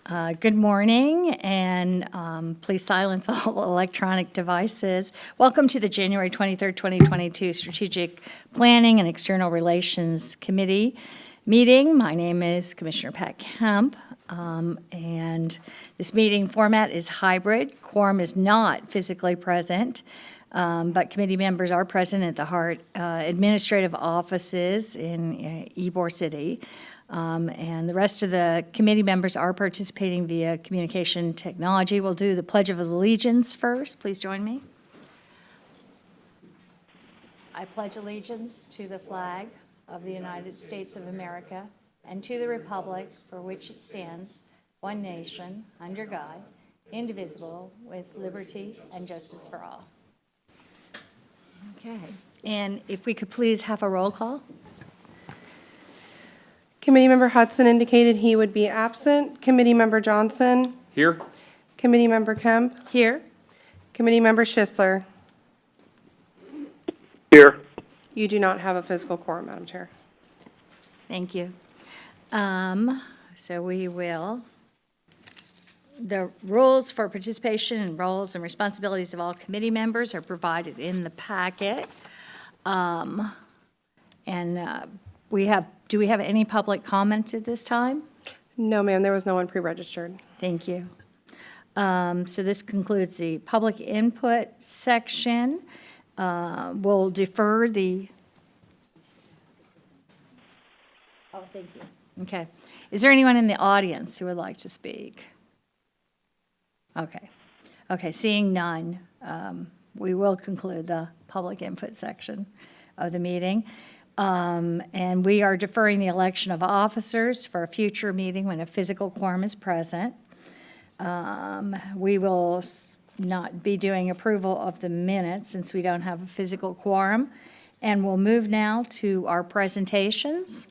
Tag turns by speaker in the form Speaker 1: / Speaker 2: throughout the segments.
Speaker 1: Good morning, and please silence all electronic devices. Welcome to the January 23rd, 2022 Strategic Planning and External Relations Committee meeting. My name is Commissioner Pat Kemp, and this meeting format is hybrid. Quorum is not physically present, but committee members are present at the HART administrative offices in Ybor City. And the rest of the committee members are participating via communication technology. We'll do the Pledge of Allegiance first. Please join me. I pledge allegiance to the flag of the United States of America and to the republic for which it stands, one nation, under God, indivisible, with liberty and justice for all. Okay. And if we could please have a roll call.
Speaker 2: Committee Member Hudson indicated he would be absent. Committee Member Johnson.
Speaker 3: Here.
Speaker 2: Committee Member Kemp.
Speaker 1: Here.
Speaker 2: Committee Member Schisler.
Speaker 3: Here.
Speaker 2: You do not have a physical quorum, Madam Chair.
Speaker 1: Thank you. So we will, the rules for participation and roles and responsibilities of all committee members are provided in the packet. Do we have any public comments at this time?
Speaker 2: No, ma'am, there was no one pre-registered.
Speaker 1: Thank you. So this concludes the public input section. We'll defer the, oh, thank you. Okay. Is there anyone in the audience who would like to speak? Okay. Okay, seeing none, we will conclude the public input section of the meeting. And we are deferring the election of officers for a future meeting when a physical quorum is present. We will not be doing approval of the minutes since we don't have a physical quorum. And we'll move now to our presentations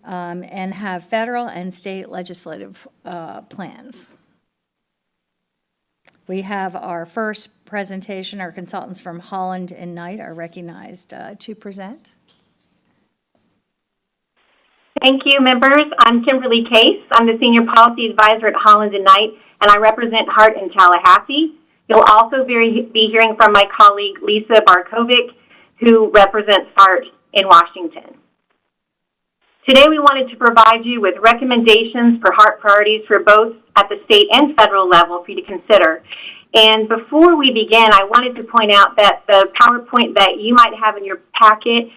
Speaker 1: and have federal and state legislative plans. We have our first presentation. Our consultants from Holland and Knight are recognized to present.
Speaker 4: Thank you, members. I'm Kimberly Case. I'm the Senior Policy Advisor at Holland & Knight, and I represent HART in Tallahassee. You'll also be hearing from my colleague, Lisa Barkovic, who represents HART in Washington. Today, we wanted to provide you with recommendations for HART priorities for both at the state and federal level for you to consider. And before we begin, I wanted to point out that the PowerPoint that you might have in your packet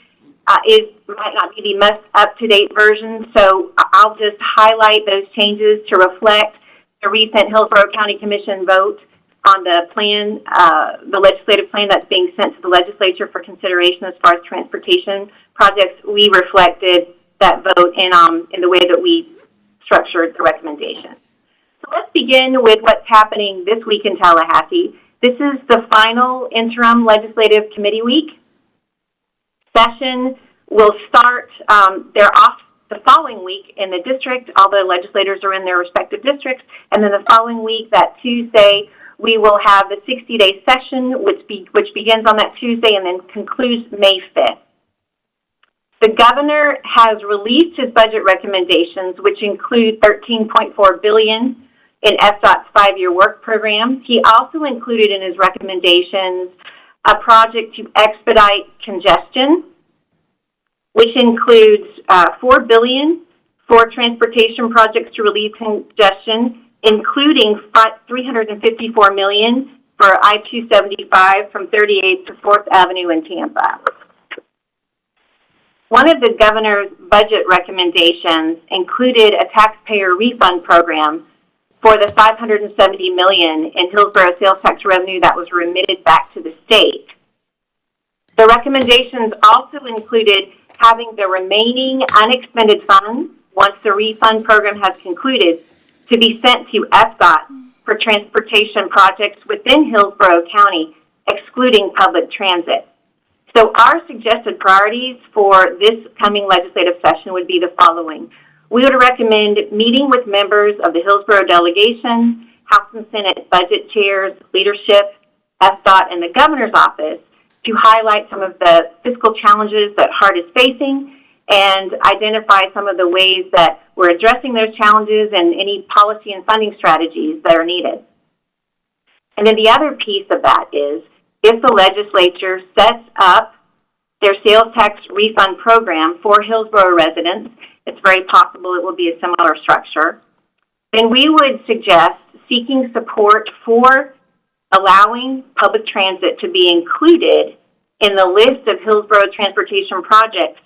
Speaker 4: might not be the most up-to-date version, so I'll just highlight those changes to reflect the recent Hillsborough County Commission vote on the plan, the legislative plan that's being sent to the legislature for consideration as far as transportation projects. We reflected that vote in the way that we structured the recommendation. So let's begin with what's happening this week in Tallahassee. This is the final interim legislative committee week. Session will start, they're off the following week in the district, all the legislators are in their respective districts, and then the following week, that Tuesday, we will have the 60-day session, which begins on that Tuesday and then concludes May 5th. The governor has released his budget recommendations, which include $13.4 billion in FDOT's 5-year work program. He also included in his recommendations a project to expedite congestion, which includes $4 billion for transportation projects to relieve congestion, including $354 million for I-275 from 38th to 4th Avenue in Tampa. One of the governor's budget recommendations included a taxpayer refund program for the $570 million in Hillsborough sales tax revenue that was remitted back to the state. The recommendations also included having the remaining unexpended funds, once the refund program has concluded, to be sent to FDOT for transportation projects within Hillsborough County, excluding public transit. So our suggested priorities for this coming legislative session would be the following. We would recommend meeting with members of the Hillsborough delegation, House and Senate budget chairs, leadership, FDOT, and the governor's office to highlight some of the fiscal challenges that HART is facing and identify some of the ways that we're addressing those challenges and any policy and funding strategies that are needed. And then the other piece of that is if the legislature sets up their sales tax refund program for Hillsborough residents, it's very possible it will be a similar structure, then we would suggest seeking support for allowing public transit to be included in the list of Hillsborough transportation projects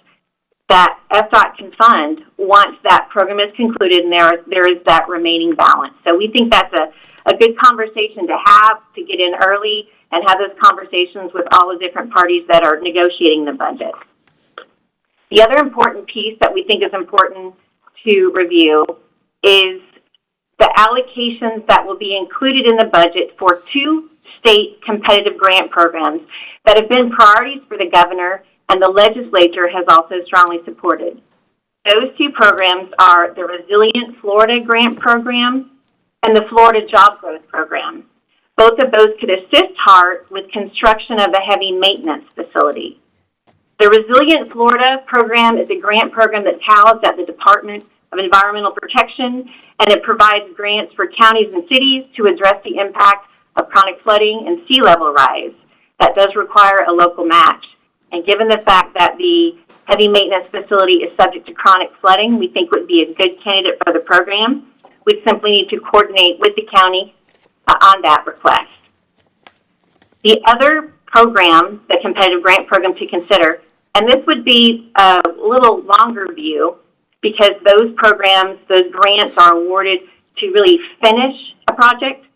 Speaker 4: that FDOT can fund once that program is concluded and there is that remaining balance. So we think that's a good conversation to have, to get in early and have those conversations with all the different parties that are negotiating the budget. The other important piece that we think is important to review is the allocations that will be included in the budget for 2 state competitive grant programs that have been priorities for the governor and the legislature has also strongly supported. Those 2 programs are the Resilient Florida Grant Program and the Florida Job Growth Program. Both of those could assist HART with construction of a heavy maintenance facility. The Resilient Florida Program is a grant program that's housed at the Department of Environmental Protection, and it provides grants for counties and cities to address the impact of chronic flooding and sea level rise. That does require a local match. And given the fact that the heavy maintenance facility is subject to chronic flooding, we think would be a good candidate for the program. We simply need to coordinate with the county on that request. The other program, the competitive grant program to consider, and this would be a little longer view because those programs, those grants are awarded to really finish a project.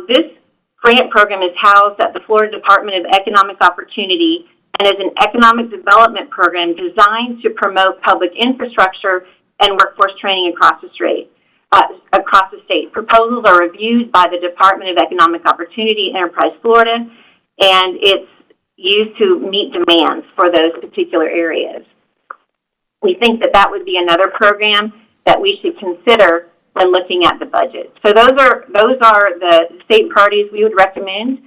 Speaker 4: This grant program is housed at the Florida Department of Economic Opportunity and is an economic development program designed to promote public infrastructure and workforce training across the state. Proposals are reviewed by the Department of Economic Opportunity, Enterprise Florida, and it's used to meet demands for those particular areas. We think that that would be another program that we should consider when looking at the budget. So those are the state priorities we would recommend,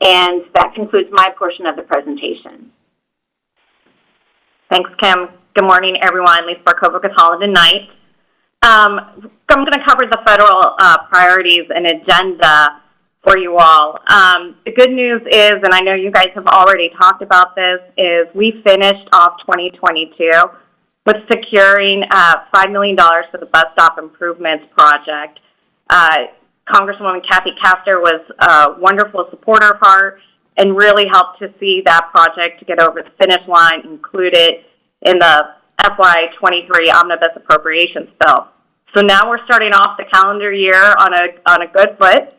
Speaker 4: and that concludes my portion of the presentation.
Speaker 3: Thanks, Kim. Good morning, everyone. Lisa Barkova with Holland & Knight. I'm going to cover the federal priorities and agenda for you all. The good news is, and I know you guys have already talked about this, is we finished off 2022 with securing $5 million for the bus stop improvements project. Congresswoman Kathy Castor was a wonderful supporter of HART and really helped to see that project to get over the finish line included in the FY23 Omnibus Appropriations Bill. So now we're starting off the calendar year on a good foot,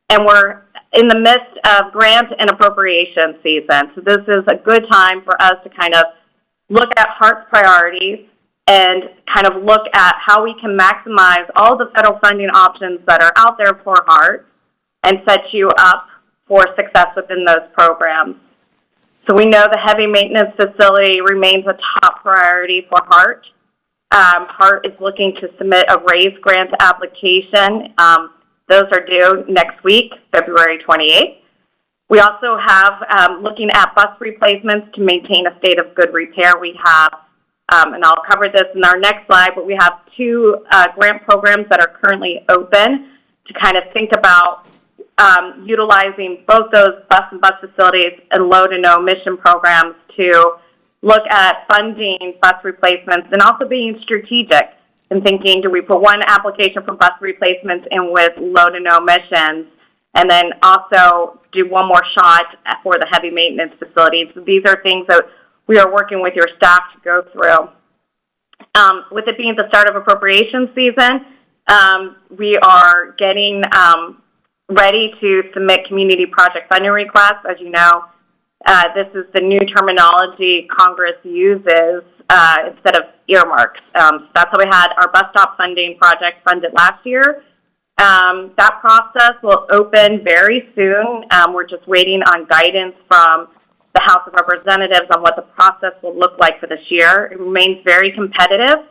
Speaker 3: and we're in the midst of grant and appropriation season. So this is a good time for us to kind of look at HART's priorities and kind of look at how we can maximize all the federal funding options that are out there for HART and set you up for success within those programs. So we know the heavy maintenance facility remains a top priority for HART. HART is looking to submit a raised grant application. Those are due next week, February 28th. We also have looking at bus replacements to maintain a state of good repair. We have, and I'll cover this in our next slide, but we have 2 grant programs that are currently open to kind of think about utilizing both those bus and bus facilities and low to no emission programs to look at funding bus replacements and also being strategic and thinking, do we put one application for bus replacements in with low to no emissions and then also do one more shot for the heavy maintenance facilities? These are things that we are working with your staff to go through. With it being the start of appropriation season, we are getting ready to submit community project funding requests. As you know, this is the new terminology Congress uses instead of earmarks. So that's how we had our bus stop funding project funded last year. That process will open very soon. We're just waiting on guidance from the House of Representatives on what the process will look like for this year. It remains very competitive,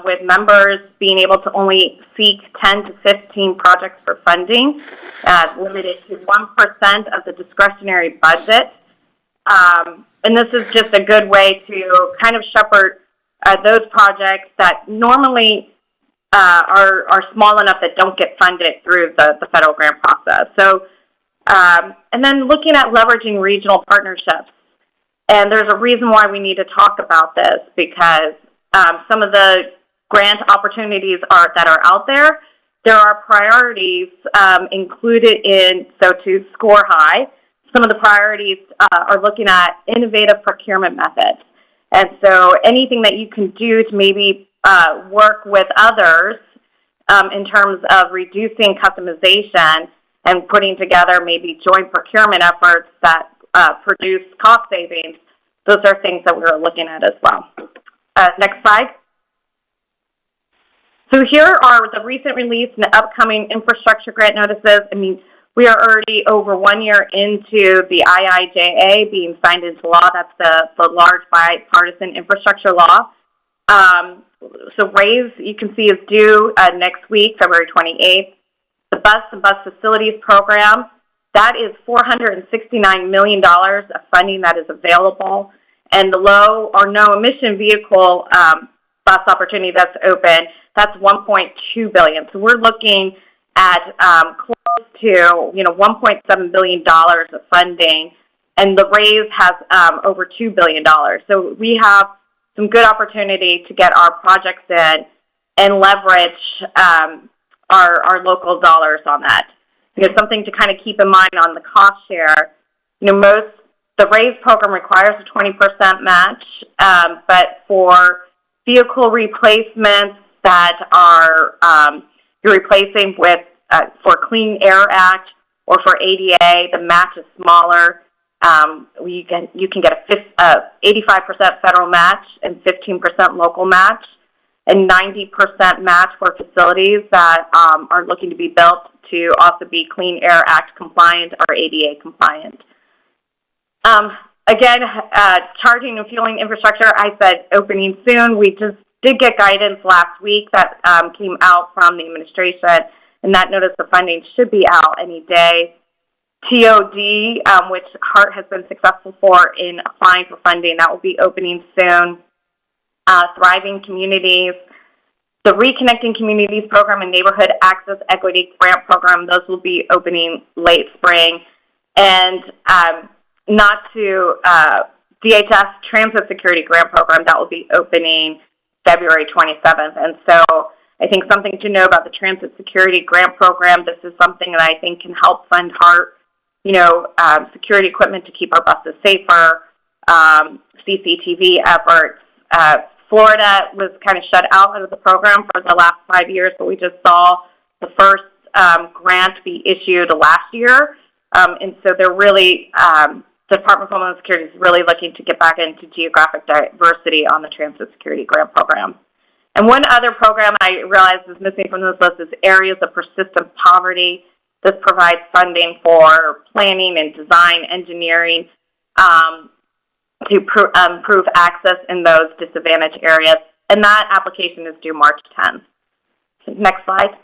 Speaker 3: with members being able to only seek 10 to 15 projects for funding, limited to 1% of the discretionary budget. And this is just a good way to kind of shepherd those projects that normally are small enough that don't get funded through the federal grant process. So, and then looking at leveraging regional partnerships. And there's a reason why we need to talk about this, because some of the grant opportunities that are out there, there are priorities included in, so to score high, some of the priorities are looking at innovative procurement methods. And so anything that you can do to maybe work with others in terms of reducing customization and putting together maybe joint procurement efforts that produce cost savings, those are things that we're looking at as well. Next slide. So here are the recent release and the upcoming infrastructure grant notices. I mean, we are already over 1 year into the IIJA being signed into law. That's the large bipartisan infrastructure law. So RAISE, you can see, is due next week, February 28th. The bus and bus facilities program, that is $469 million of funding that is available. And the low or no emission vehicle bus opportunity that's open, that's $1.2 billion. So we're looking at close to $1.7 billion of funding, and the RAISE has over $2 billion. So we have some good opportunity to get our projects in and leverage our local dollars on that. Because something to kind of keep in mind on the cost share, the RAISE program requires a 20% match, but for vehicle replacements that are you're replacing with for Clean Air Act or for ADA, the match is smaller. You can get a 85% federal match and 15% local match, and 90% match for facilities that are looking to be built to also be Clean Air Act compliant or ADA compliant. Again, charging and fueling infrastructure, I said opening soon. We just did get guidance last week that came out from the administration, and that notice of funding should be out any day. TOD, which HART has been successful for in applying for funding, that will be opening soon. Thriving Communities, the Reconnecting Communities Program and Neighborhood Access Equity Grant Program, those will be opening late spring. And DHS Transit Security Grant Program, that will be opening February 27th. And so I think something to know about the Transit Security Grant Program, this is something that I think can help fund HART, security equipment to keep our buses safer, CCTV efforts. Florida was kind of shut out of the program for the last 5 years, but we just saw the first grant be issued last year. And so they're really, the Department of Homeland Security is really looking to get back into geographic diversity on the Transit Security Grant Program. And one other program I realized is missing from this list is Areas of Persistent Poverty. This provides funding for planning and design engineering to improve access in those disadvantaged areas. And that application is due March 10th. Next slide.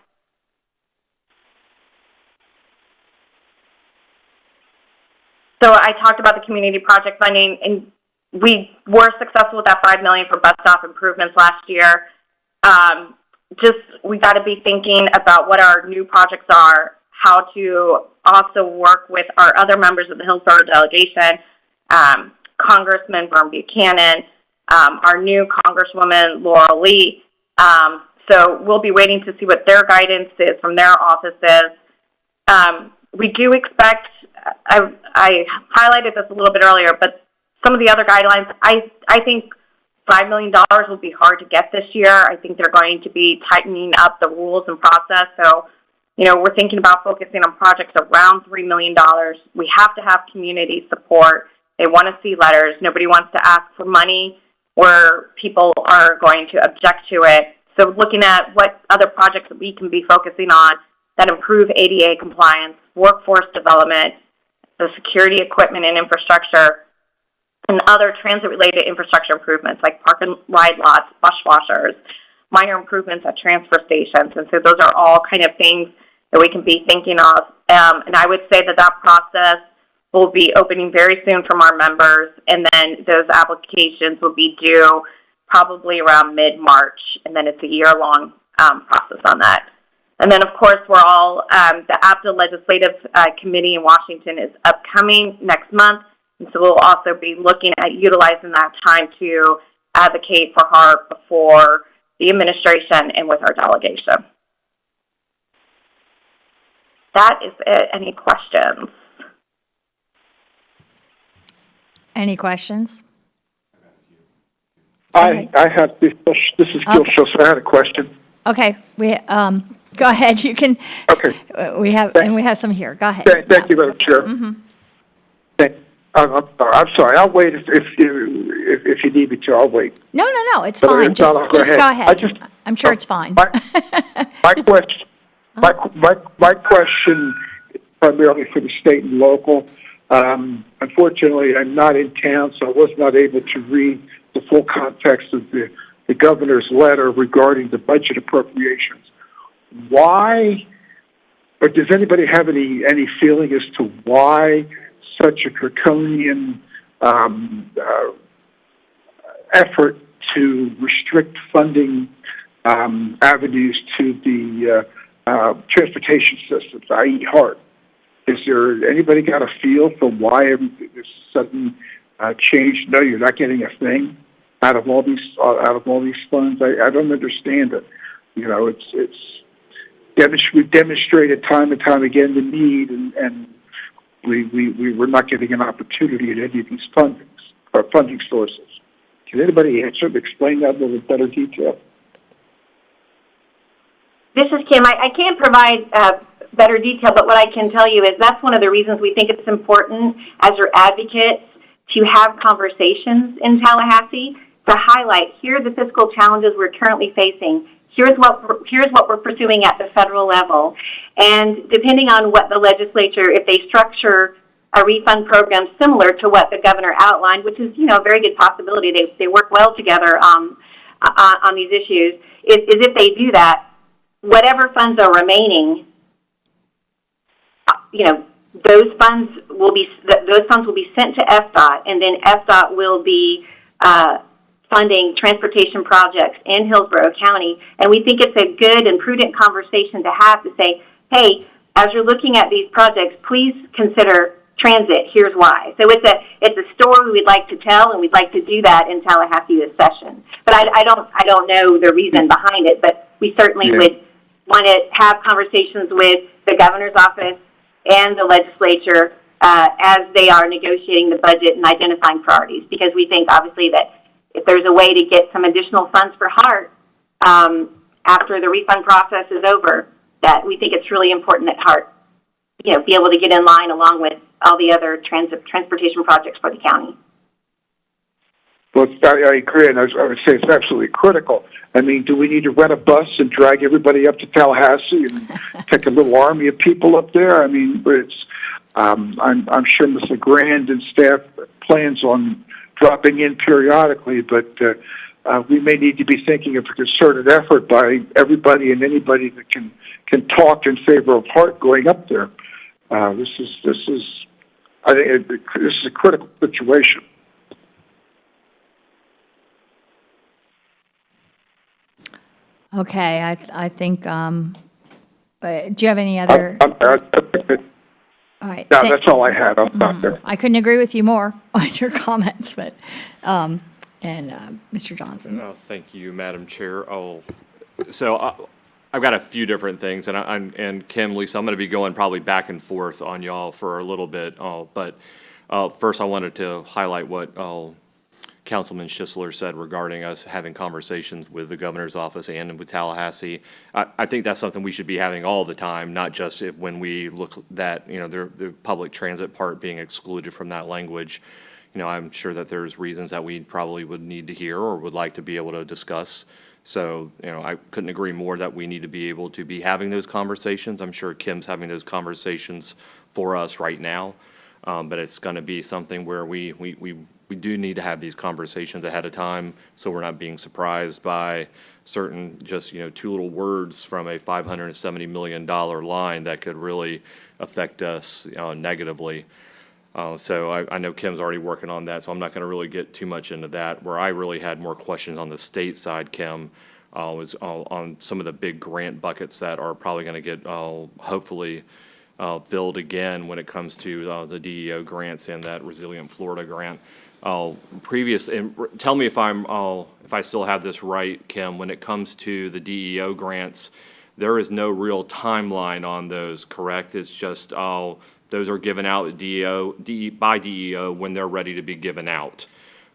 Speaker 3: So I talked about the community project funding, and we were successful with that $5 million for bus stop improvements last year. We got to be thinking about what our new projects are, how to also work with our other members of the Hillsborough delegation, Congressman Vern Buchanan, our new Congresswoman Laurel Lee. So we'll be waiting to see what their guidance is from their offices. We do expect, I highlighted this a little bit earlier, but some of the other guidelines, I think $5 million will be hard to get this year. I think they're going to be tightening up the rules and process. So, we're thinking about focusing on projects around $3 million. We have to have community support. They want to see letters. Nobody wants to ask for money where people are going to object to it. So looking at what other projects that we can be focusing on that improve ADA compliance, workforce development, the security equipment and infrastructure, and other transit-related infrastructure improvements like park and ride lots, bus washers, minor improvements at transfer stations. And so those are all kind of things that we can be thinking of. And I would say that process will be opening very soon from our members, and then those applications will be due probably around mid-March, and then it's a year-long process on that. And then, of course, we're all, the APTA Legislative Committee in Washington is upcoming next month, and so we'll also be looking at utilizing that time to advocate for HART before the administration and with our delegation. That is it. Any questions?
Speaker 1: Any questions?
Speaker 5: I had this is Gil
Speaker 1: Okay.
Speaker 5: Schultz. I had a question.
Speaker 1: Okay, go ahead. You can.
Speaker 5: Okay.
Speaker 1: We have some here. Go ahead.
Speaker 5: Thank you, Madam Chair. I'm sorry. I'll wait if you need me to. I'll wait.
Speaker 1: No, it's
Speaker 5: But
Speaker 1: fine.
Speaker 5: if not, I'll go
Speaker 1: Just go
Speaker 5: ahead.
Speaker 1: ahead. I'm sure it's fine.
Speaker 5: My question, my question is primarily for the state and local. Unfortunately, I'm not in town, so I was not able to read the full context of the governor's letter regarding the budget appropriations. Why, or does anybody have any feeling as to why such a draconian effort to restrict funding avenues to the transportation systems, i.e. HART? Is there anybody got a feel for why this sudden change? No, you're not getting a thing out of all these funds. I don't understand it. You know, we've demonstrated time and time again the need, and we were not getting an opportunity at any of these funding sources. Can anybody explain that in a little better detail?
Speaker 4: This is Kim. I can't provide better detail, but what I can tell you is that's one of the reasons we think it's important as your advocates to have conversations in Tallahassee to highlight, here are the fiscal challenges we're currently facing. Here's what we're pursuing at the federal level. And depending on what the legislature, if they structure a refund program similar to what the governor outlined, which is, a very good possibility, they work well together on these issues, is if they do that, whatever funds are remaining, those funds will be sent to FDOT, and then FDOT will be funding transportation projects in Hillsborough County. And we think it's a good and prudent conversation to have to say, hey, as you're looking at these projects, please consider transit. Here's why. So it's a story we'd like to tell, and we'd like to do that in Tallahassee this session. But I don't know the reason behind it, but we certainly would want to have conversations with the governor's office and the legislature as they are negotiating the budget and identifying priorities, because we think obviously that if there's a way to get some additional funds for HART after the refund process is over, that we think it's really important that HART, be able to get in line along with all the other transportation projects for the county.
Speaker 5: Well, I agree, and I would say it's absolutely critical. I mean, do we need to rent a bus and drag everybody up to Tallahassee and take a little army of people up there? I mean, I'm sure Mr. Grand and staff plans on dropping in periodically, but we may need to be thinking of a concerted effort by everybody and anybody that can talk in favor of HART going up there. This is a critical situation.
Speaker 1: Okay, I think, do you have any other? All right.
Speaker 5: Yeah, that's all I had. I'll stop there.
Speaker 1: I couldn't agree with you more on your comments, but, Mr. Johnson.
Speaker 6: Oh, thank you, Madam Chair. So I've got a few different things, and Kim, Lisa, I'm going to be going probably back and forth on y'all for a little bit. But first, I wanted to highlight what Councilman Schisler said regarding us having conversations with the governor's office and with Tallahassee. I think that's something we should be having all the time, not just when we look at the public transit part being excluded from that language. I'm sure that there's reasons that we probably would need to hear or would like to be able to discuss. So, I couldn't agree more that we need to be able to be having those conversations. I'm sure Kim's having those conversations for us right now, but it's going to be something where we do need to have these conversations ahead of time, so we're not being surprised by certain two little words from a $570 million line that could really affect us negatively. So I know Kim's already working on that, so I'm not going to really get too much into that. Where I really had more questions on the state side, Kim, was on some of the big grant buckets that are probably going to get hopefully filled again when it comes to the DEO grants and that Resilient Florida grant. Tell me if if I still have this right, Kim, when it comes to the DEO grants, there is no real timeline on those, correct? It's just, those are given out by DEO when they're ready to be given out.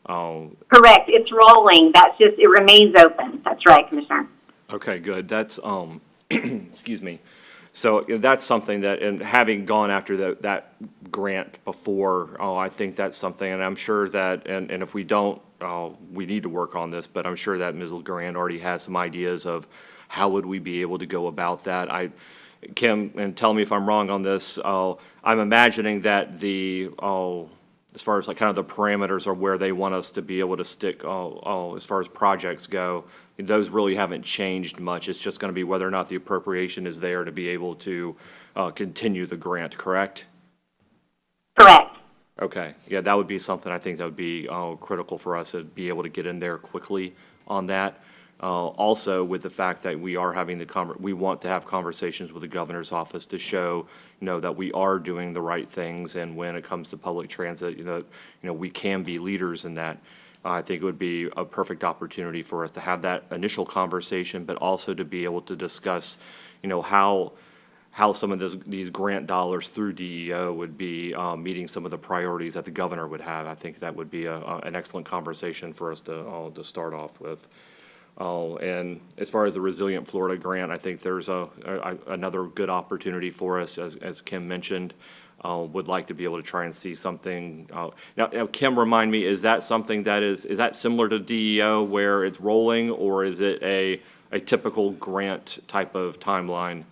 Speaker 4: Correct. It's rolling. It remains open. That's right, Commissioner.
Speaker 6: Okay, good. That's, excuse me. So that's something that, and having gone after that grant before, I think that's something, and I'm sure that, and if we don't, we need to work on this, but I'm sure that Ms. LeGrand already has some ideas of how would we be able to go about that. Kim, and tell me if I'm wrong on this, I'm imagining that as far as like kind of the parameters or where they want us to be able to stick, as far as projects go, those really haven't changed much. It's just going to be whether or not the appropriation is there to be able to continue the grant, correct?
Speaker 4: Correct.
Speaker 6: Okay, yeah, that would be something I think that would be critical for us to be able to get in there quickly on that. Also, with the fact that we are having we want to have conversations with the governor's office to show, that we are doing the right things, and when it comes to public transit, we can be leaders in that. I think it would be a perfect opportunity for us to have that initial conversation, but also to be able to discuss, how some of these grant dollars through DEO would be meeting some of the priorities that the governor would have. I think that would be an excellent conversation for us to start off with. And as far as the Resilient Florida grant, I think there's another good opportunity for us, as Kim mentioned. Would like to be able to try and see something. Now, Kim, remind me, is that something that is that similar to DEO where it's rolling, or is it a typical grant type of timeline?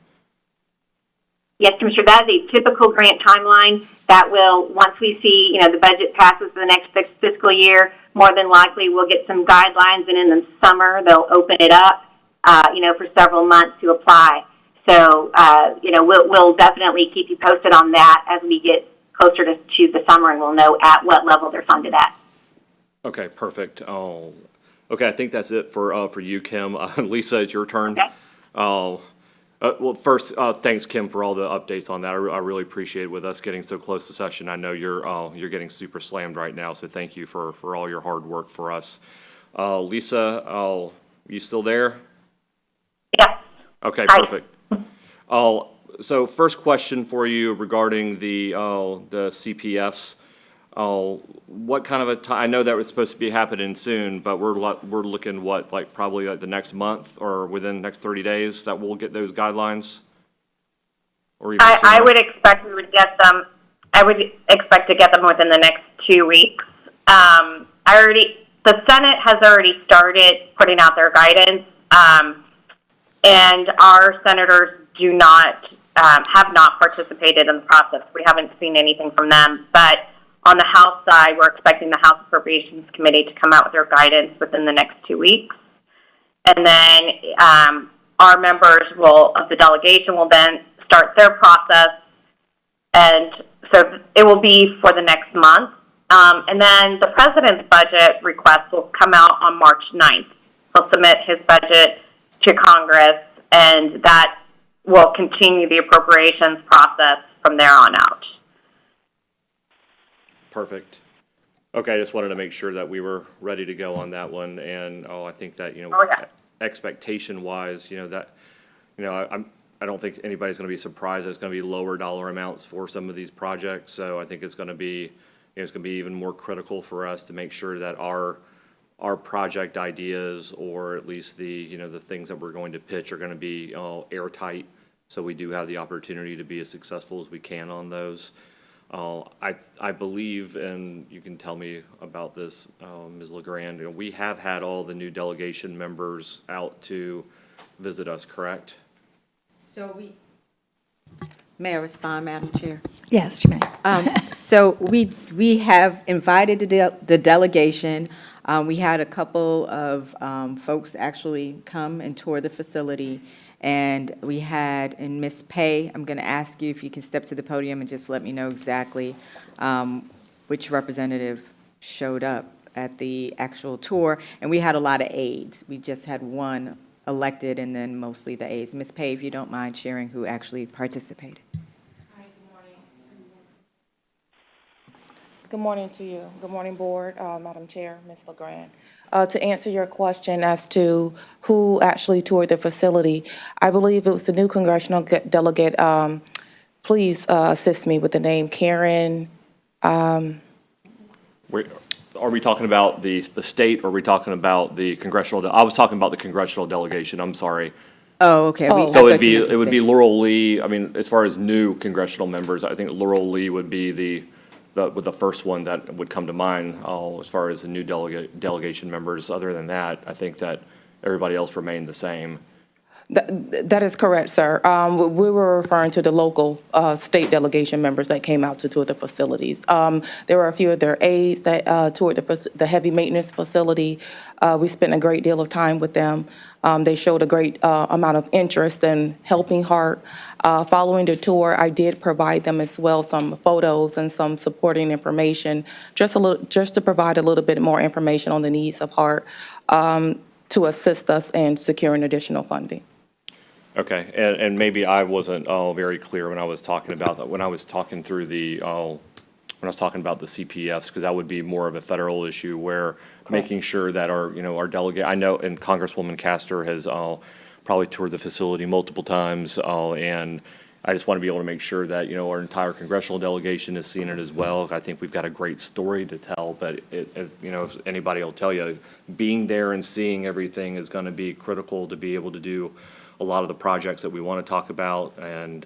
Speaker 4: Yes, Commissioner, that is a typical grant timeline that will, once we see, the budget passes the next fiscal year, more than likely we'll get some guidelines, and in the summer they'll open it up, for several months to apply. So, we'll definitely keep you posted on that as we get closer to the summer, and we'll know at what level they're funded at.
Speaker 6: Okay, perfect. Okay, I think that's it for you, Kim. Lisa, it's your turn.
Speaker 4: Okay.
Speaker 6: Well, first, thanks, Kim, for all the updates on that. I really appreciate it with us getting so close to session. I know you're getting super slammed right now, so thank you for all your hard work for us. Lisa, you still there?
Speaker 4: Yes.
Speaker 6: Okay,
Speaker 4: Hi.
Speaker 6: perfect. So first question for you regarding the CPFs. What kind of a time? I know that was supposed to be happening soon, but we're looking probably like the next month or within the next 30 days that we'll get those guidelines? Or even
Speaker 3: I would expect we would get them. I would expect to get them within the next 2 weeks. The Senate has already started putting out their guidance, and our senators have not participated in the process. We haven't seen anything from them, but on the House side, we're expecting the House Appropriations Committee to come out with their guidance within the next 2 weeks. And then our members of the delegation will then start their process. And so it will be for the next month. And then the president's budget request will come out on March 9th. He'll submit his budget to Congress, and that will continue the appropriations process from there on out.
Speaker 6: Perfect. Okay, I just wanted to make sure that we were ready to go on that one, and I think that expectation-wise, I don't think anybody's going to be surprised. There's going to be lower dollar amounts for some of these projects, so I think it's going to be even more critical for us to make sure that our project ideas, or at least the things that we're going to pitch, are going to be airtight, so we do have the opportunity to be as successful as we can on those. I believe, and you can tell me about this, Ms. LeGrand, we have had all the new delegation members out to visit us, correct?
Speaker 7: May I respond, Madam Chair?
Speaker 1: Yes, you may.
Speaker 7: So we have invited the delegation. We had a couple of folks actually come and tour the facility, And we had, and Ms. Pay, I'm going to ask you if you can step to the podium and just let me know exactly which representative showed up at the actual tour. And we had a lot of aides. We just had one elected and then mostly the aides. Ms. Pay, if you don't mind sharing who actually participated.
Speaker 8: Good morning to you. Good morning, Board, Madam Chair, Ms. LeGrand. To answer your question as to who actually toured the facility, I believe it was the new congressional delegate. Please assist me with the name, Karen.
Speaker 6: Are we talking about the state, or are we talking about the congressional? I was talking about the congressional delegation, I'm sorry.
Speaker 7: Oh, okay.
Speaker 8: Oh.
Speaker 7: I
Speaker 6: So
Speaker 7: thought you meant the
Speaker 6: it would be
Speaker 7: state.
Speaker 6: Laurel Lee, I mean, as far as new congressional members, I think Laurel Lee would be with the first one that would come to mind, as far as the new delegation members. Other than that, I think that everybody else remained the same.
Speaker 8: That is correct, sir. We were referring to the local state delegation members that came out to tour the facilities. There were a few of their aides that toured the heavy maintenance facility. We spent a great deal of time with them. They showed a great amount of interest in helping HART. Following the tour, I did provide them as well some photos and some supporting information, just to provide a little bit more information on the needs of HART to assist us in securing additional funding.
Speaker 6: Okay, and maybe I wasn't very clear when I was talking about that, when I was talking through when I was talking about the CPFs, because that would be more of a federal issue where making sure that our delegate, I know, and Congresswoman Castor has probably toured the facility multiple times, and I just want to be able to make sure that, our entire congressional delegation has seen it as well. I think we've got a great story to tell, but as anybody will tell you, being there and seeing everything is going to be critical to be able to do a lot of the projects that we want to talk about, and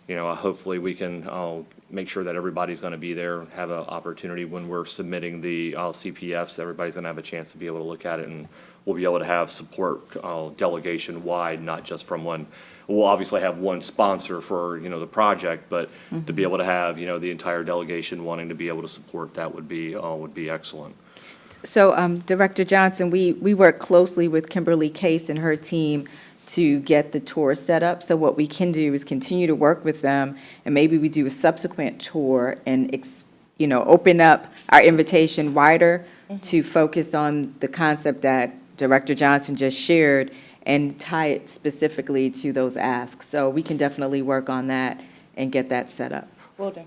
Speaker 6: hopefully we can make sure that everybody's going to be there, have an opportunity when we're submitting the CPFs. Everybody's going to have a chance to be able to look at it, and we'll be able to have support delegation wide, not just from one. We'll obviously have one sponsor for the project, but to be able to have the entire delegation wanting to be able to support that would be excellent.
Speaker 7: So, Director Johnson, we work closely with Kimberly Case and her team to get the tour set up. So what we can do is continue to work with them, and maybe we do a subsequent tour and open up our invitation wider to focus on the concept that Director Johnson just shared and tie it specifically to those asks. So we can definitely work on that and get that set up.
Speaker 8: Will do.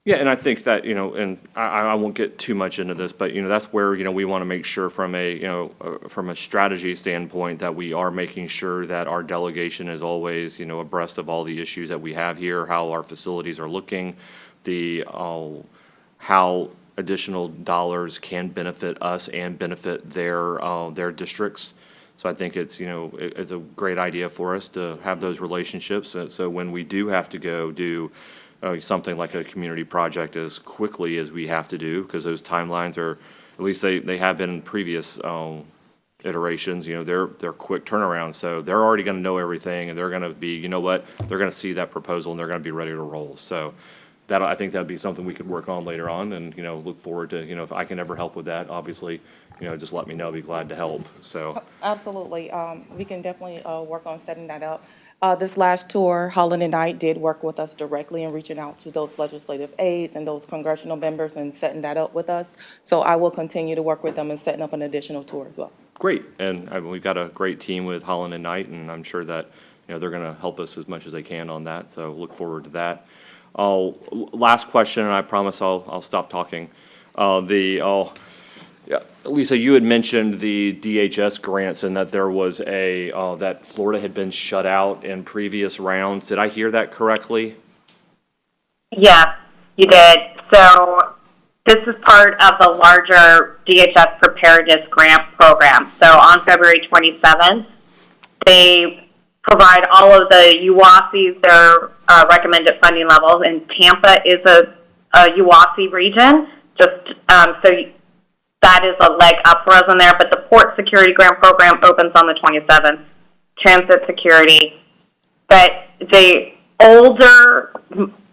Speaker 6: Yeah, and I think that, and I won't get too much into this, but, that's where, we want to make sure from a strategy standpoint that we are making sure that our delegation is always, abreast of all the issues that we have here, how our facilities are looking, how additional dollars can benefit us and benefit their districts. So I think it's a great idea for us to have those relationships. So when we do have to go do something like a community project as quickly as we have to do, because those timelines are, at least they have been in previous iterations, they're quick turnaround. So they're already going to know everything, and they're going to be, they're going to see that proposal, and they're going to be ready to roll. So I think that'd be something we could work on later on, and, look forward to, if I can ever help with that, obviously, just let me know. I'd be glad to help. So
Speaker 8: Absolutely. We can definitely work on setting that up. This last tour, Holland and Knight did work with us directly in reaching out to those legislative aides and those congressional members and setting that up with us. So I will continue to work with them and setting up an additional tour as well.
Speaker 6: great, and we've got a great team with Holland and Knight, and I'm sure that, they're going to help us as much as they can on that, so look forward to that. Last question, and I promise I'll stop talking. Lisa, you had mentioned the DHS grants and that there was that Florida had been shut out in previous rounds. Did I hear that correctly?
Speaker 3: Yes, you did. So this is part of the larger DHS Preparedness Grant Program. So on February 27th, they provide all of the UWASIs their recommended funding levels, and Tampa is a UWASI region, so that is a leg up for us in there. But the Port Security Grant Program opens on the 27th, Transit Security. But the older,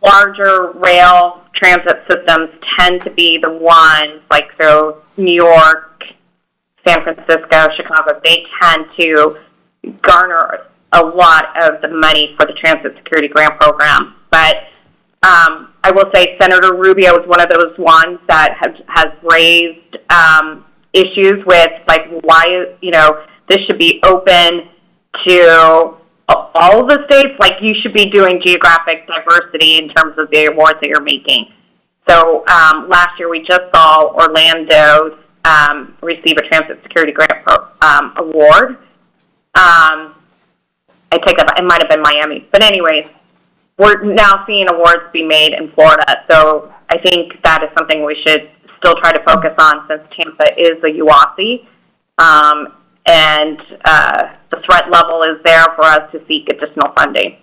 Speaker 3: larger rail transit systems tend to be the ones, like so New York, San Francisco, Chicago, they tend to garner a lot of the money for the Transit Security Grant Program. But I will say Senator Rubio is one of those ones that has raised issues with, like, why, this should be open to all of the states. Like, you should be doing geographic diversity in terms of the awards that you're making. So last year we just saw Orlando receive a Transit Security Grant award. I take it might have been Miami. But anyways, we're now seeing awards be made in Florida. So I think that is something we should still try to focus on, since Tampa is a UASI. And the threat level is there for us to seek additional funding.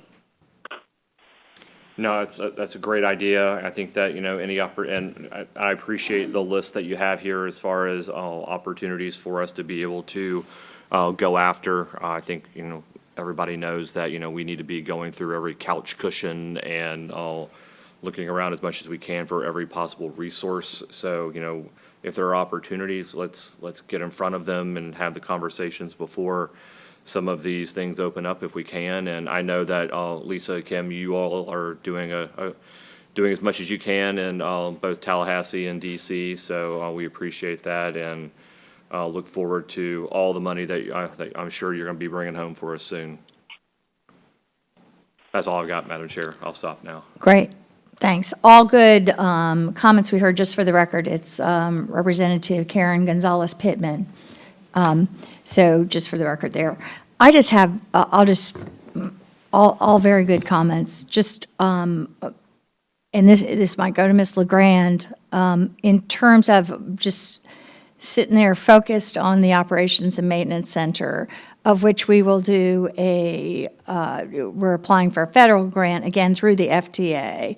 Speaker 6: No, that's a great idea. I think that, and I appreciate the list that you have here as far as opportunities for us to be able to go after. I think, everybody knows that, we need to be going through every couch cushion and looking around as much as we can for every possible resource. So, if there are opportunities, let's get in front of them and have the conversations before some of these things open up if we can. And I know that Lisa, Kim, you all are doing doing as much as you can in both Tallahassee and DC. So we appreciate that, and look forward to all the money that I'm sure you're going to be bringing home for us soon. That's all I've got, Madam Chair. I'll stop now.
Speaker 1: Great, thanks. All good comments we heard. Just for the record, it's Representative Karen Gonzalez Pittman. So just for the record there. I just have, all very good comments. Just, and this might go to Ms. LeGrand, in terms of just sitting there focused on the Operations and Maintenance Center, of which we will do we're applying for a federal grant, again, through the FTA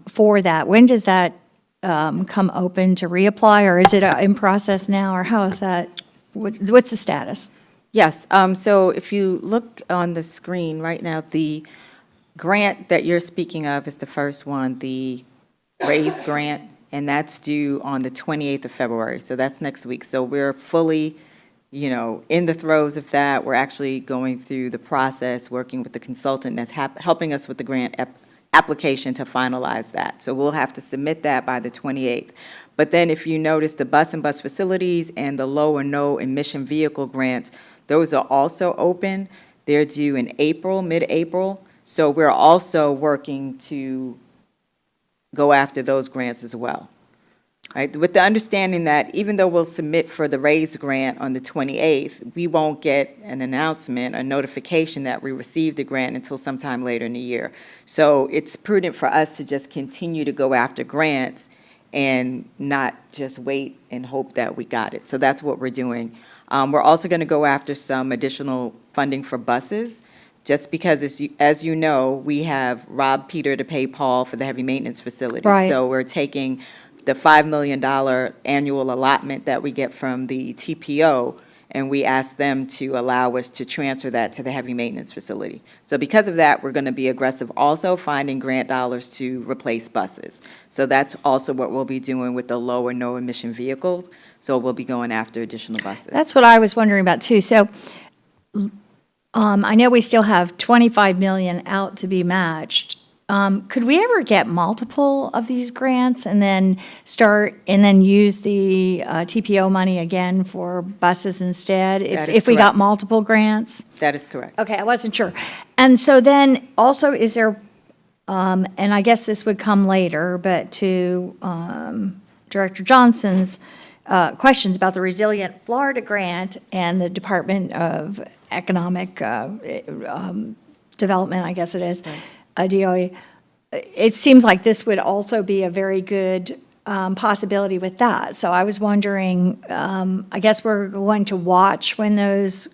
Speaker 1: for that. When does that come open to reapply, or is it in process now, or how is that? What's the status?
Speaker 7: Yes, so if you look on the screen right now, the grant that you're speaking of is the first one, the RAISE grant, and that's due on the 28th of February, so that's next week. So we're fully, in the throes of that. We're actually going through the process, working with the consultant that's helping us with the grant application to finalize that. So we'll have to submit that by the 28th. But then if you notice, the bus and bus facilities and the low or no emission vehicle grants, those are also open. They're due in April, mid-April. So we're also working to go after those grants as well. Right? With the understanding that even though we'll submit for the RAISE grant on the 28th, we won't get an announcement, a notification that we received the grant until sometime later in the year. So it's prudent for us to just continue to go after grants and not just wait and hope that we got it. So that's what we're doing. We're also going to go after some additional funding for buses, just because, as you know, we have robbed Peter to pay Paul for the heavy maintenance facility.
Speaker 1: Right.
Speaker 7: So we're taking the $5 million annual allotment that we get from the TPO, and we ask them to allow us to transfer that to the heavy maintenance facility. So because of that, we're going to be aggressive also finding grant dollars to replace buses. So that's also what we'll be doing with the low or no emission vehicles. So we'll be going after additional buses.
Speaker 1: That's what I was wondering about too. So I know we still have 25 million out to be matched. Could we ever get multiple of these grants and then use the TPO money again for buses instead? If we got
Speaker 7: correct.
Speaker 1: multiple grants?
Speaker 7: That is correct.
Speaker 1: Okay, I wasn't sure. And so then also is there, and I guess this would come later, but to Director Johnson's questions about the Resilient Florida Grant and the Department of Economic Development, I guess it is, DOE. It seems like this would also be a very good possibility with that. So I was wondering, I guess we're going to watch when those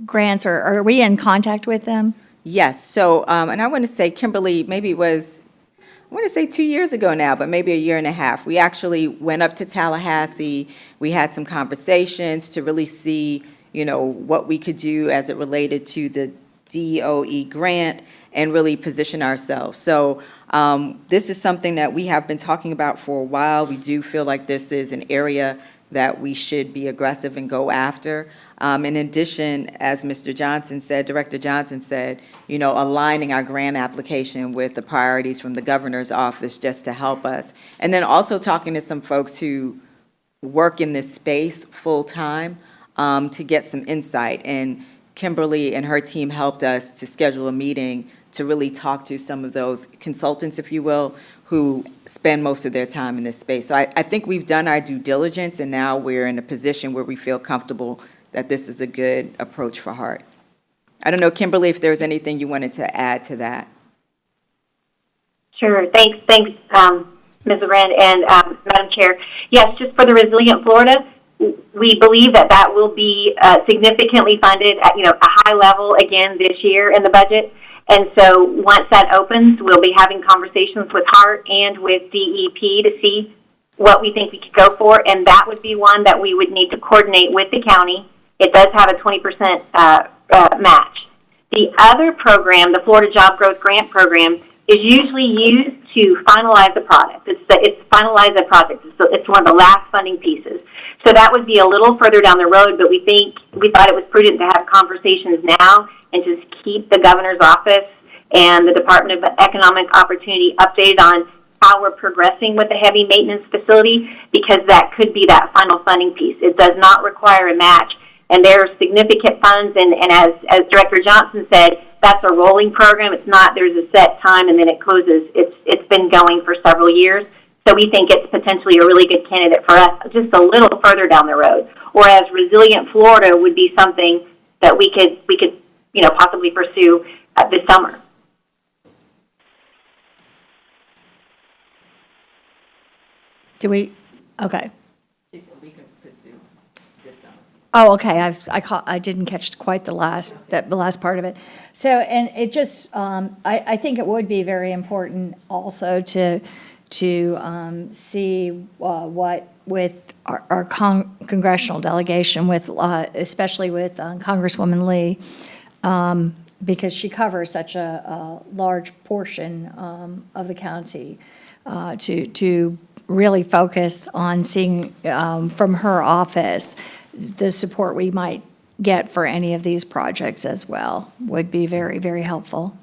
Speaker 1: grants are we in contact with them?
Speaker 7: Yes, so, and I want to say, Kimberly, maybe it was, I want to say 2 years ago now, but maybe a year and a half. We actually went up to Tallahassee. We had some conversations to really see, what we could do as it related to the DOE grant and really position ourselves. So this is something that we have been talking about for a while. We do feel like this is an area that we should be aggressive and go after. In addition, as Mr. Johnson said, Director Johnson said, aligning our grant application with the priorities from the governor's office just to help us. And then also talking to some folks who work in this space full-time to get some insight. And Kimberly and her team helped us to schedule a meeting to really talk to some of those consultants, if you will, who spend most of their time in this space. So I think we've done our due diligence, and now we're in a position where we feel comfortable that this is a good approach for HART. I don't know, Kimberly, if there's anything you wanted to add to that.
Speaker 4: Sure. Thanks, Ms. Loren and Madam Chair. Yes, just for the Resilient Florida, we believe that will be significantly funded at a high level again this year in the budget. And so once that opens, we'll be having conversations with HART and with DEP to see what we think we could go for, and that would be one that we would need to coordinate with the county. It does have a 20% match. The other program, the Florida Job Growth Grant Program, is usually used to finalize the product. It's finalize the project. It's one of the last funding pieces. So that would be a little further down the road, but we thought it was prudent to have conversations now and just keep the governor's office and the Department of Economic Opportunity updated on how we're progressing with the heavy maintenance facility, because that could be that final funding piece. It does not require a match, and there are significant funds, and as Director Johnson said, that's a rolling program. It's not there's a set time and then it closes. It's been going for several years. So we think it's potentially a really good candidate for us just a little further down the road. Whereas Resilient Florida would be something that we could possibly pursue this summer.
Speaker 1: Do we, okay.
Speaker 7: We can pursue this summer.
Speaker 1: Oh, okay, I didn't catch quite the last part of it. So, and it just, I think it would be very important also to see what with our congressional delegation, with especially with Congresswoman Lee, because she covers such a large portion of the county, to really focus on seeing from her office the support we might get for any of these projects as well would be very, very helpful.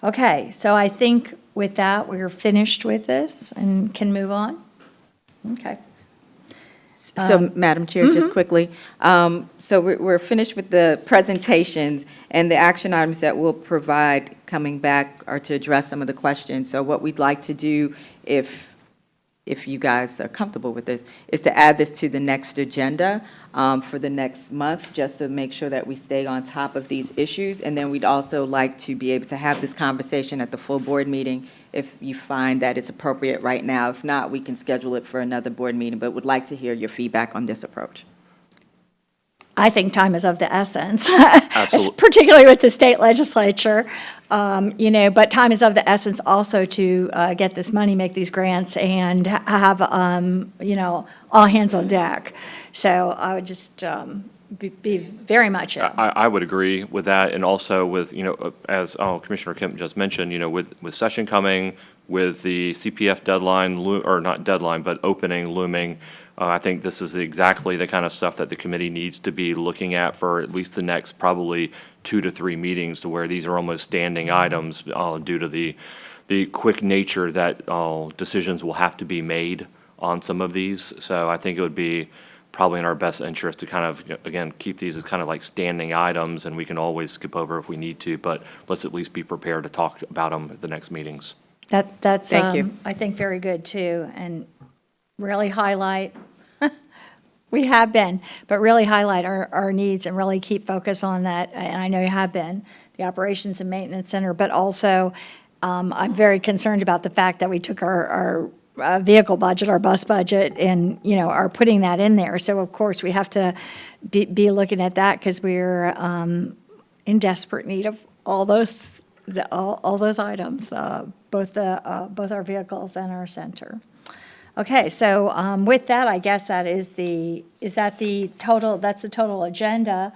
Speaker 1: Okay, so I think with that, we're finished with this and can move on. Okay.
Speaker 7: So, Madam Chair, just quickly, so we're finished with the presentations, and the action items that we'll provide coming back are to address some of the questions. So what we'd like to do, if you guys are comfortable with this, is to add this to the next agenda for the next month, just to make sure that we stay on top of these issues. And then we'd also like to be able to have this conversation at the full board meeting if you find that it's appropriate right now. If not, we can schedule it for another board meeting, but would like to hear your feedback on this approach.
Speaker 1: I think time is of the essence,
Speaker 6: Absolutely.
Speaker 1: particularly with the state legislature. But time is of the essence also to get this money, make these grants, and have, all hands on deck. So I would just be very much in.
Speaker 6: I would agree with that, and also with, as Commissioner Kemp just mentioned, with session coming, with the CPF deadline, or not deadline, but opening looming, I think this is exactly the kind of stuff that the committee needs to be looking at for at least the next probably 2 to 3 meetings, to where these are almost standing items due to the quick nature that decisions will have to be made on some of these. So I think it would be probably in our best interest to kind of, again, keep these as kind of like standing items, and we can always skip over if we need to, but let's at least be prepared to talk about them at the next meetings.
Speaker 1: That's
Speaker 7: Thank you.
Speaker 1: I think very good too, and really highlight, we have been, but really highlight our needs and really keep focus on that, and I know you have been, the Operations and Maintenance Center, but also I'm very concerned about the fact that we took our vehicle budget, our bus budget, and, are putting that in there. So of course, we have to be looking at that, because we're in desperate need of all those items, both our vehicles and our center. Okay, so with that, I guess that's the total agenda.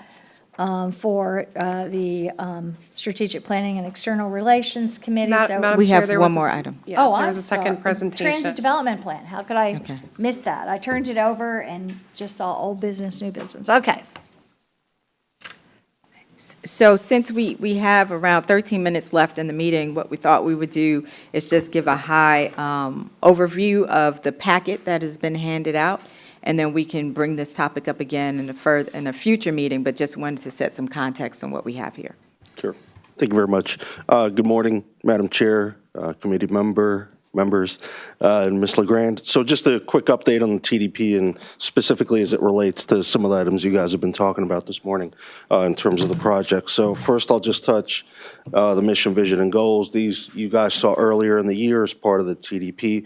Speaker 1: for the Strategic Planning and External Relations Committee. So
Speaker 2: Madam
Speaker 7: We
Speaker 2: Chair,
Speaker 7: have
Speaker 2: there
Speaker 7: one
Speaker 2: was a
Speaker 7: more
Speaker 2: s-
Speaker 7: item.
Speaker 2: Yeah,
Speaker 1: Oh,
Speaker 2: there
Speaker 1: I'm
Speaker 2: was a second
Speaker 1: sorry.
Speaker 2: presentation.
Speaker 1: Transit Development Plan. How could I
Speaker 7: Okay.
Speaker 1: miss that? I turned it over and just saw old business, new business. Okay.
Speaker 7: So since we have around 13 minutes left in the meeting, what we thought we would do is just give a high overview of the packet that has been handed out, and then we can bring this topic up again in a future meeting, but just wanted to set some context on what we have here.
Speaker 9: Sure. Thank you very much. Good morning, Madam Chair, committee members, and Ms. LeGrand. So just a quick update on the TDP and specifically as it relates to some of the items you guys have been talking about this morning in terms of the project. So first, I'll just touch the mission, vision, and goals. These you guys saw earlier in the year as part of the TDP.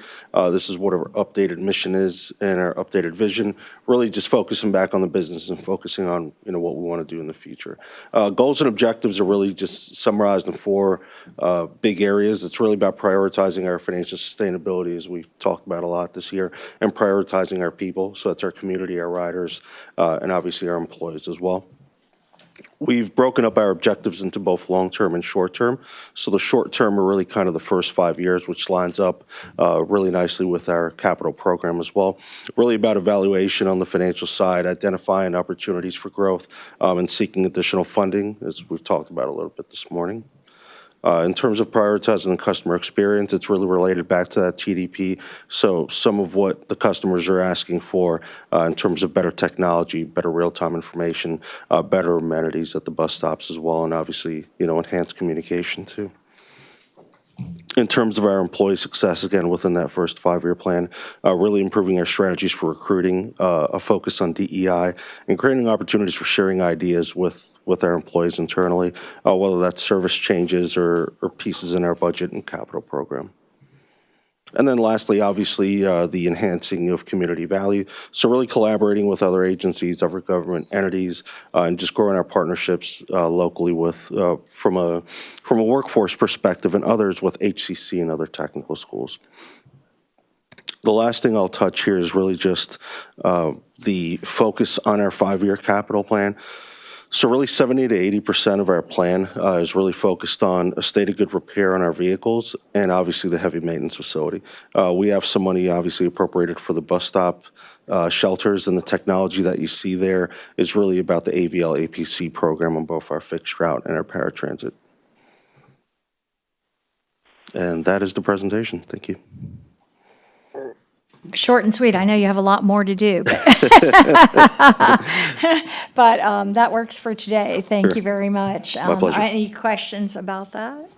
Speaker 9: This is what our updated mission is and our updated vision, really just focusing back on the business and focusing on, what we want to do in the future. Goals and objectives are really just summarized in four big areas. It's really about prioritizing our financial sustainability, as we've talked about a lot this year, and prioritizing our people. So that's our community, our riders, and obviously our employees as well. We've broken up our objectives into both long-term and short-term. So the short-term are really kind of the first 5 years, which lines up really nicely with our capital program as well. Really about evaluation on the financial side, identifying opportunities for growth, and seeking additional funding, as we've talked about a little bit this morning. In terms of prioritizing the customer experience, it's really related back to that TDP. So some of what the customers are asking for in terms of better technology, better real-time information, better amenities at the bus stops as well, and obviously, enhanced communication too. In terms of our employee success, again, within that first 5-year plan, really improving our strategies for recruiting, a focus on DEI, and creating opportunities for sharing ideas with our employees internally, whether that's service changes or pieces in our budget and capital program. And then lastly, obviously, the enhancing of community value. So really collaborating with other agencies, other government entities, and just growing our partnerships locally with, from a workforce perspective, and others with HCC and other technical schools. The last thing I'll touch here is really just the focus on our 5-year capital plan. So really 70 to 80% of our plan is really focused on a state of good repair on our vehicles and obviously the heavy maintenance facility. We have some money obviously appropriated for the bus stop shelters, and the technology that you see there is really about the AVL APC program on both our fixed route and our paratransit. And that is the presentation. Thank you.
Speaker 1: Short and sweet. I know you have a lot more to do, but, but that works for today. Thank you
Speaker 9: Sure.
Speaker 1: very much.
Speaker 9: My pleasure.
Speaker 1: Any questions about that?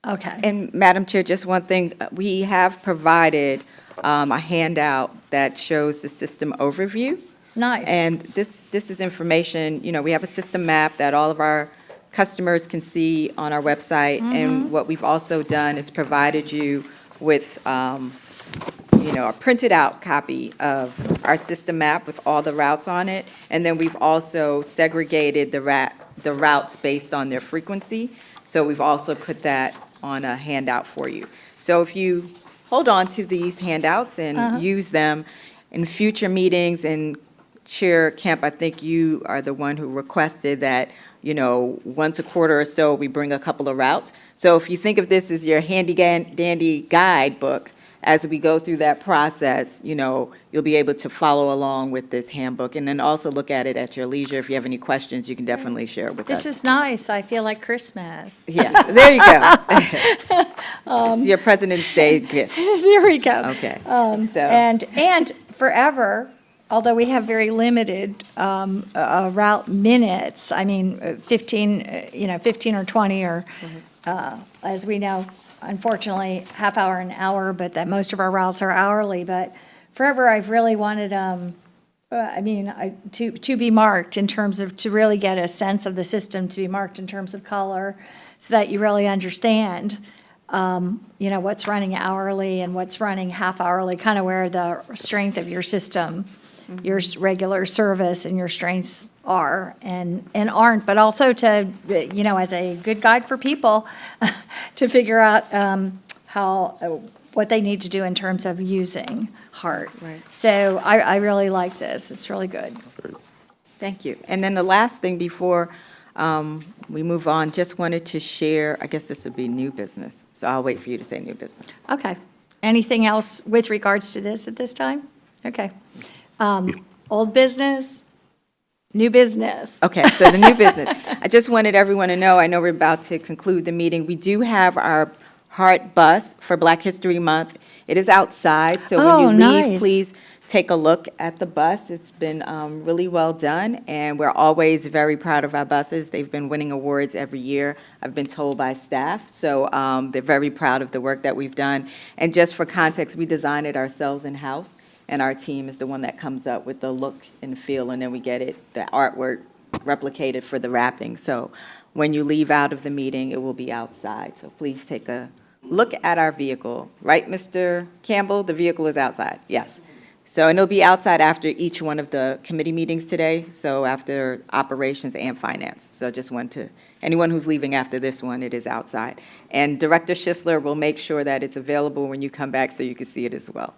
Speaker 1: Okay.
Speaker 7: And Madam Chair, just one thing, we have provided a handout that shows the system overview.
Speaker 1: Nice.
Speaker 7: And this is information, we have a system map that all of our customers can see on our website. And what we've also done is provided you with, a printed out copy of our system map with all the routes on it. And then we've also segregated the routes based on their frequency. So we've also put that on a handout for you. So if you hold on to these handouts and use them in future meetings, and Chair Kemp, I think you are the one who requested that, once a quarter or so, we bring a couple of routes. So if you think of this as your handy dandy guidebook, as we go through that process, you'll be able to follow along with this handbook, and then also look at it at your leisure. If you have any questions, you can definitely share it with us.
Speaker 1: This is nice. I feel like Christmas.
Speaker 7: Yeah, there you go. It's your President's Day gift.
Speaker 1: There we go.
Speaker 7: Okay.
Speaker 1: And forever, although we have very limited route minutes, I mean, 15 or 20 or, as we know, unfortunately, half hour, an hour, but that most of our routes are hourly. But forever, I've really wanted, to be marked in terms of, to really get a sense of the system, to be marked in terms of color, so that you really understand, what's running hourly and what's running half hourly, kind of where the strength of your system, your regular service and your strengths are and aren't, but also to, as a good guide for people to figure out what they need to do in terms of using HART.
Speaker 7: Right.
Speaker 1: So I really like this. It's really good.
Speaker 7: Thank you. And then the last thing before we move on, just wanted to share, I guess this would be new business, so I'll wait for you to say new business.
Speaker 1: Okay. Anything else with regards to this at this time? Okay. Old business, new business.
Speaker 7: Okay, so the new business. I just wanted everyone to know, I know we're about to conclude the meeting. We do have our HART bus for Black History Month. It is outside, so when you
Speaker 1: Oh,
Speaker 7: leave,
Speaker 1: nice.
Speaker 7: please take a look at the bus. It's been really well done, and we're always very proud of our buses. They've been winning awards every year, I've been told by staff, so they're very proud of the work that we've done. And just for context, we design it ourselves in-house, and our team is the one that comes up with the look and feel, and then we get the artwork replicated for the wrapping. So when you leave out of the meeting, it will be outside, so please take a look at our vehicle. Right, Mr. Campbell? The vehicle is outside, yes. So, and it'll be outside after each one of the committee meetings today, so after operations and finance. So I just want to, anyone who's leaving after this one, it is outside. And Director Schisler will make sure that it's available when you come back so you can see it as well.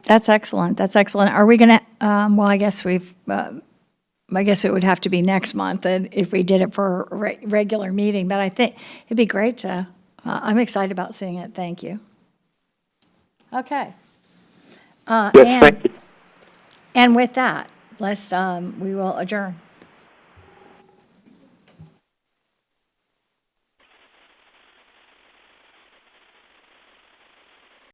Speaker 1: That's excellent. That's excellent. Are we going to, well, I guess I guess it would have to be next month if we did it for a regular meeting, but I think it'd be great to, I'm excited about seeing it. Thank you. Okay.
Speaker 5: Yes, thank you.
Speaker 1: And with that, we will adjourn.